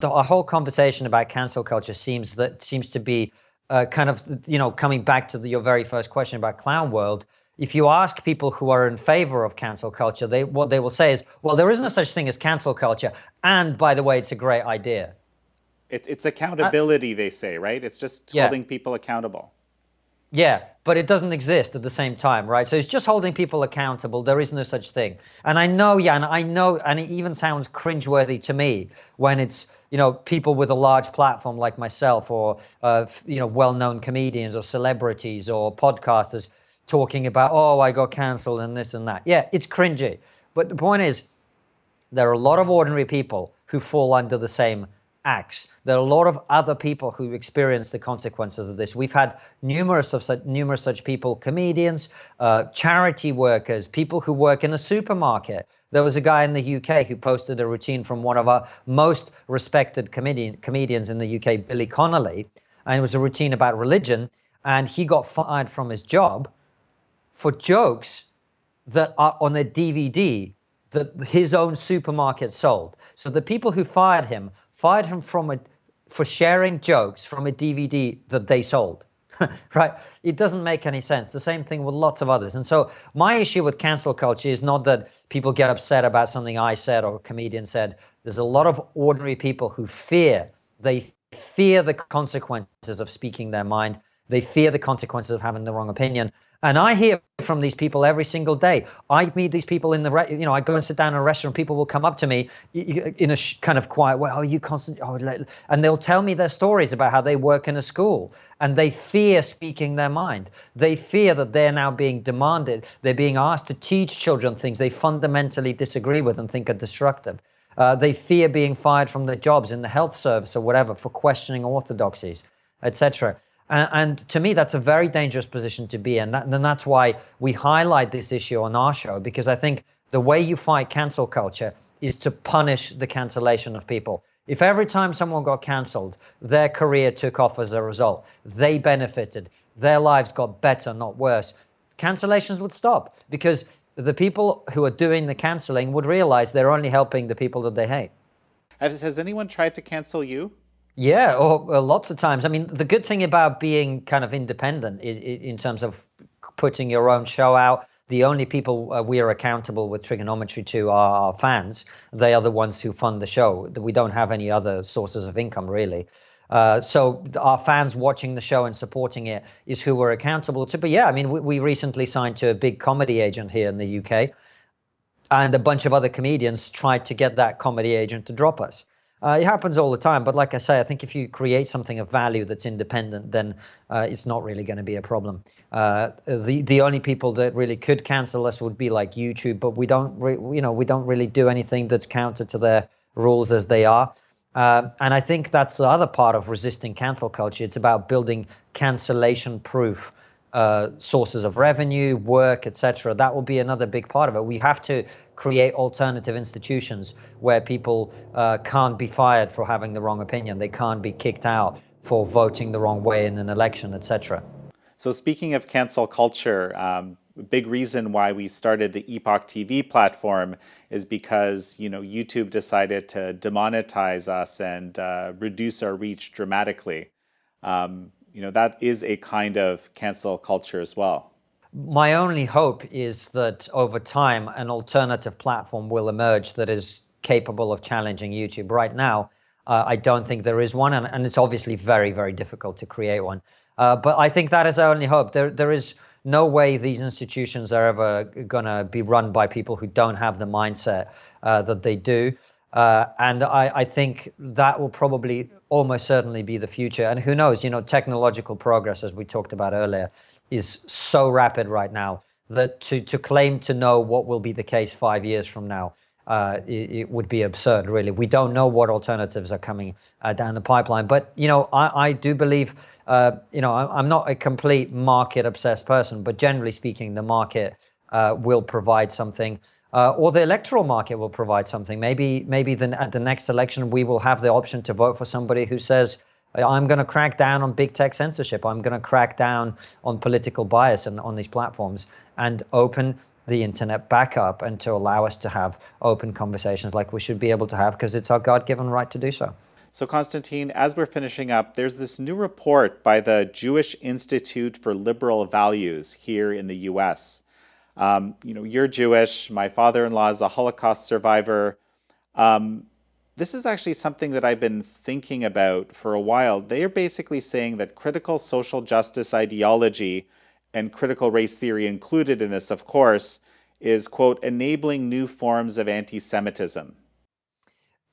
our whole conversation about cancel culture seems to be kind of, coming back to your very first question about clown world. If you ask people who are in favor of cancel culture, what they will say is, well, there is no such thing as cancel culture, and by the way, it's a great idea. It's accountability, they say, right? It's just Yeah. holding people accountable. Yeah, but it doesn't exist at the same time, right? So it's just holding people accountable. There is no such thing. And I know, yeah, and I know, and it even sounds cringeworthy to me when it's, people with a large platform like myself, or, well-known comedians or celebrities or podcasters talking about, oh, I got canceled and this and that. Yeah, it's cringy. But the point is, there are a lot of ordinary people who fall under the same acts. There are a lot of other people who experience the consequences of this. We've had numerous such people: comedians, charity workers, people who work in a supermarket. There was a guy in the UK who posted a routine from one of our most respected comedians in the UK, Billy Connolly, and it was a routine about religion, and he got fired from his job for jokes that are on a DVD that his own supermarket sold. So the people who fired him for sharing jokes from a DVD that they sold. Right? It doesn't make any sense. The same thing with lots of others. And so my issue with cancel culture is not that people get upset about something I said or a comedian said. There's a lot of ordinary people who fear the consequences of speaking their mind. They fear the consequences of having the wrong opinion. And I hear from these people every single day. I meet these people in I go and sit down in a restaurant. People will come up to me in a kind of quiet way. Oh, you constantly, and they'll tell me their stories about how they work in a school, and they fear speaking their mind. They fear that they're now being demanded. They're being asked to teach children things they fundamentally disagree with and think are destructive. They fear being fired from their jobs in the health service or whatever for questioning orthodoxies, etc. And to me, that's a very dangerous position to be in. And that's why we highlight this issue on our show, because I think the way you fight cancel culture is to punish the cancellation of people. If every time someone got canceled, their career took off as a result, they benefited, their lives got better, not worse, cancellations would stop, because the people who are doing the canceling would realize they're only helping the people that they hate. Has anyone tried to cancel you? Yeah, or lots of times. I mean, the good thing about being kind of independent is, in terms of putting your own show out, the only people we are accountable with trigonometry to are our fans. They are the ones who fund the show. We don't have any other sources of income, really. So our fans watching the show and supporting it is who we're accountable to. But yeah, I mean, we recently signed to a big comedy agent here in the UK, and a bunch of other comedians tried to get that comedy agent to drop us. It happens all the time, but like I say, I think if you create something of value that's independent, then it's not really going to be a problem. The only people that really could cancel us would be like YouTube, but we don't really do anything that's counter to their rules as they are. And I think that's the other part of resisting cancel culture. It's about building cancellation-proof sources of revenue, work, etc. That will be another big part of it. We have to create alternative institutions where people can't be fired for having the wrong opinion. They can't be kicked out for voting the wrong way in an election, etc. So speaking of cancel culture, a big reason why we started the EpochTV platform is because YouTube decided to demonetize us and reduce our reach dramatically. That is a kind of cancel culture as well. My only hope is that over time, an alternative platform will emerge that is capable of challenging YouTube. Right now, I don't think there is one, and it's obviously very, very difficult to create one. But I think that is our only hope. There is no way these institutions are ever going to be run by people who don't have the mindset that they do. And I think that will probably almost certainly be the future. And who knows, technological progress, as we talked about earlier, is so rapid right now that to claim to know what will be the case 5 years from now, it would be absurd, really. We don't know what alternatives are coming down the pipeline. But, I do believe, I'm not a complete market obsessed person, but generally speaking, the market will provide something. Or the electoral market will provide something. Maybe at the next election, we will have the option to vote for somebody who says, I'm going to crack down on big tech censorship. I'm going to crack down on political bias on these platforms and open the internet back up, and to allow us to have open conversations like we should be able to have, because it's our God-given right to do so. So, Konstantin, as we're finishing up, there's this new report by the Jewish Institute for Liberal Values here in the US. You're Jewish. My father-in-law is a Holocaust survivor. This is actually something that I've been thinking about for a while. They are basically saying that critical social justice ideology, and critical race theory included in this, of course, is, quote, enabling new forms of anti-Semitism.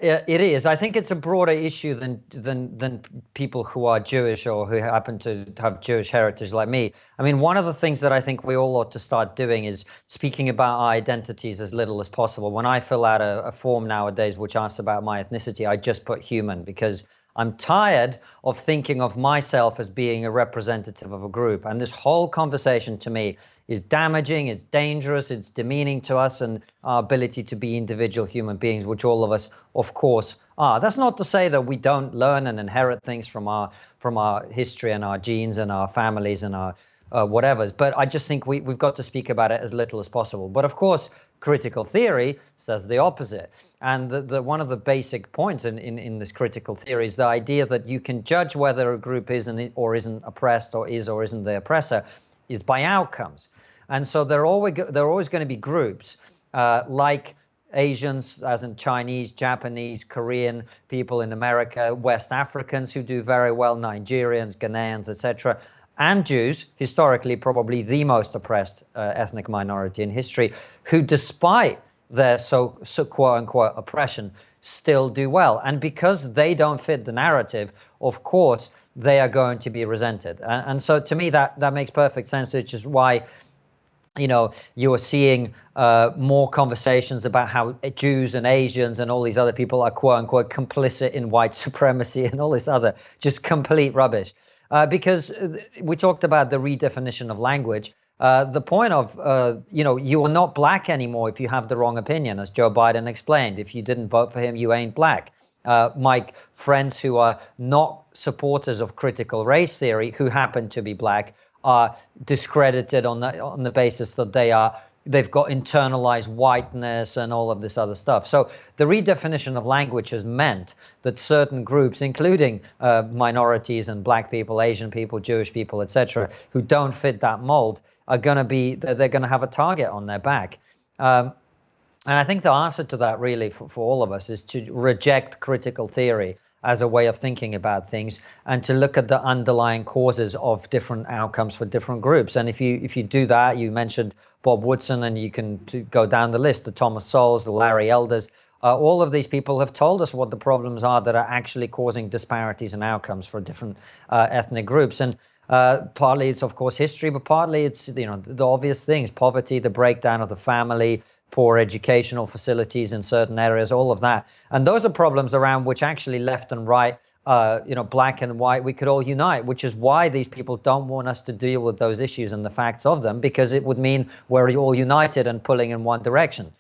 It is. I think it's a broader issue than people who are Jewish or who happen to have Jewish heritage like me. I mean, one of the things that I think we all ought to start doing is speaking about our identities as little as possible. When I fill out a form nowadays which asks about my ethnicity, I just put human, because I'm tired of thinking of myself as being a representative of a group. And this whole conversation to me is damaging, it's dangerous, it's demeaning to us and our ability to be individual human beings, which all of us, of course, are. That's not to say that we don't learn and inherit things from our history and our genes and our families and our whatevers, but I just think we've got to speak about it as little as possible. But of course, critical theory says the opposite. And one of the basic points in this critical theory is the idea that you can judge whether a group is or isn't oppressed or isn't the oppressor is by outcomes. And so there are always going to be groups like Asians, as in Chinese, Japanese, Korean people in America, West Africans who do very well, Nigerians, Ghanaians, etc., and Jews, historically probably the most oppressed ethnic minority in history, who despite their so quote unquote oppression still do well. And because they don't fit the narrative, of course, they are going to be resented. And so to me, that makes perfect sense, which is why you are seeing more conversations about how Jews and Asians and all these other people are quote unquote complicit in white supremacy and all this other just complete rubbish. Because we talked about the redefinition of language. The point of, you are not black anymore if you have the wrong opinion, as Joe Biden explained. If you didn't vote for him, you ain't black. My friends who are not supporters of critical race theory, who happen to be black, are discredited on the basis that they've got internalized whiteness and all of this other stuff. So the redefinition of language has meant that certain groups, including minorities and black people, Asian people, Jewish people, etc., who don't fit that mold, they're going to have a target on their back. And I think the answer to that really for all of us is to reject critical theory as a way of thinking about things and to look at the underlying causes of different outcomes for different groups. And if you do that, you mentioned Bob Woodson, and you can go down the list, the Thomas Sowells, the Larry Elders, all of these people have told us what the problems are that are actually causing disparities in outcomes for different ethnic groups. And partly it's, of course, history, but partly it's, the obvious things, poverty, the breakdown of the family, poor educational facilities in certain areas, all of that. And those are problems around which actually left and right, black and white, we could all unite, which is why these people don't want us to deal with those issues and the facts of them, because it would mean we're all united and pulling in one direction.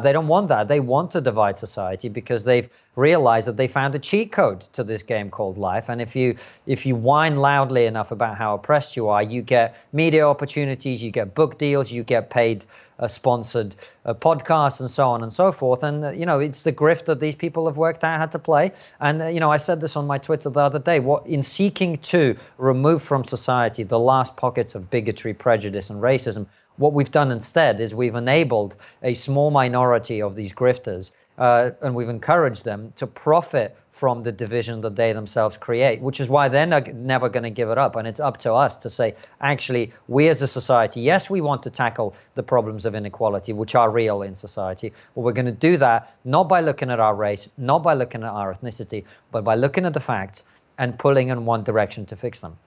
They don't want that. They want to divide society because they've realized that they found a cheat code to this game called life. And if you whine loudly enough about how oppressed you are, you get media opportunities, you get book deals, you get paid sponsored podcasts and so on and so forth. And, it's the grift that these people have worked out how to play. And, I said this on my Twitter the other day, in seeking to remove from society the last pockets of bigotry, prejudice, and racism, what we've done instead is we've enabled a small minority of these grifters and we've encouraged them to profit from the division that they themselves create, which is why they're never going to give it up. And it's up to us to say, actually, we as a society, yes, we want to tackle the problems of inequality, which are real in society, but we're going to do that not by looking at our race, not by looking at our ethnicity, but by looking at the facts and pulling in one direction to fix them.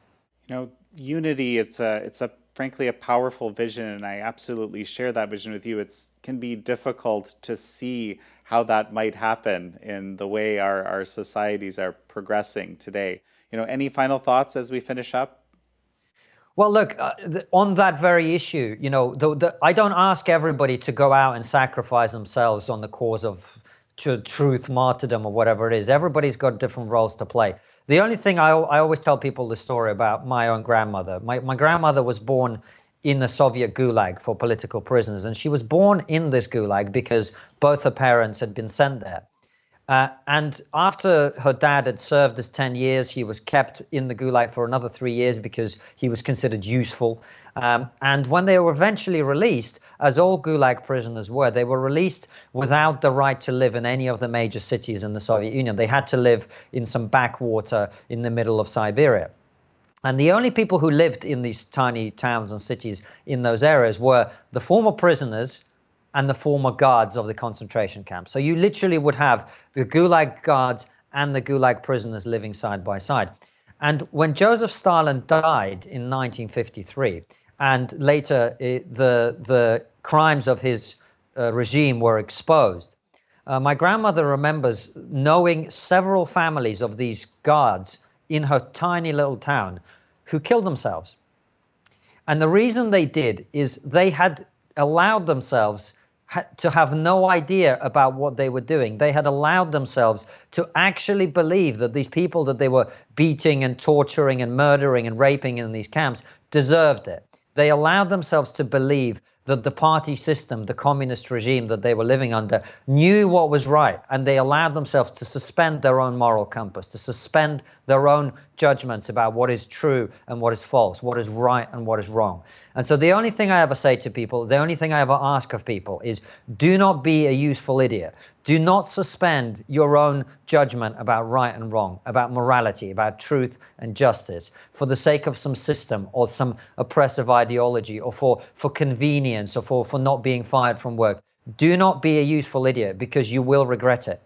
Unity, it's frankly a powerful vision, and I absolutely share that vision with you. It can be difficult to see how that might happen in the way our societies are progressing today. Any final thoughts as we finish up? Well, look, on that very issue, I don't ask everybody to go out and sacrifice themselves on the cause of truth, martyrdom, or whatever it is. Everybody's got different roles to play. The only thing I always tell people the story about my own grandmother. My grandmother was born in the Soviet gulag for political prisoners, and she was born in this gulag because both her parents had been sent there. And after her dad had served his 10 years, he was kept in the gulag for another 3 years because he was considered useful. And when they were eventually released, as all gulag prisoners were, they were released without the right to live in any of the major cities in the Soviet Union. They had to live in some backwater in the middle of Siberia. And the only people who lived in these tiny towns and cities in those areas were the former prisoners and the former guards of the concentration camp. So you literally would have the gulag guards and the gulag prisoners living side by side. And when Joseph Stalin died in 1953, and later the crimes of his regime were exposed, my grandmother remembers knowing several families of these guards in her tiny little town who killed themselves. And the reason they did is they had allowed themselves to have no idea about what they were doing. They had allowed themselves to actually believe that these people that they were beating and torturing and murdering and raping in these camps deserved it. They allowed themselves to believe that the party system, the communist regime that they were living under, knew what was right, and they allowed themselves to suspend their own moral compass, to suspend their own judgments about what is true and what is false, what is right and what is wrong. And so the only thing I ever say to people, the only thing I ever ask of people is, do not be a useful idiot. Do not suspend your own judgment about right and wrong, about morality, about truth and justice for the sake of some system or some oppressive ideology or for convenience or for not being fired from work. Do not be a useful idiot, because you will regret it.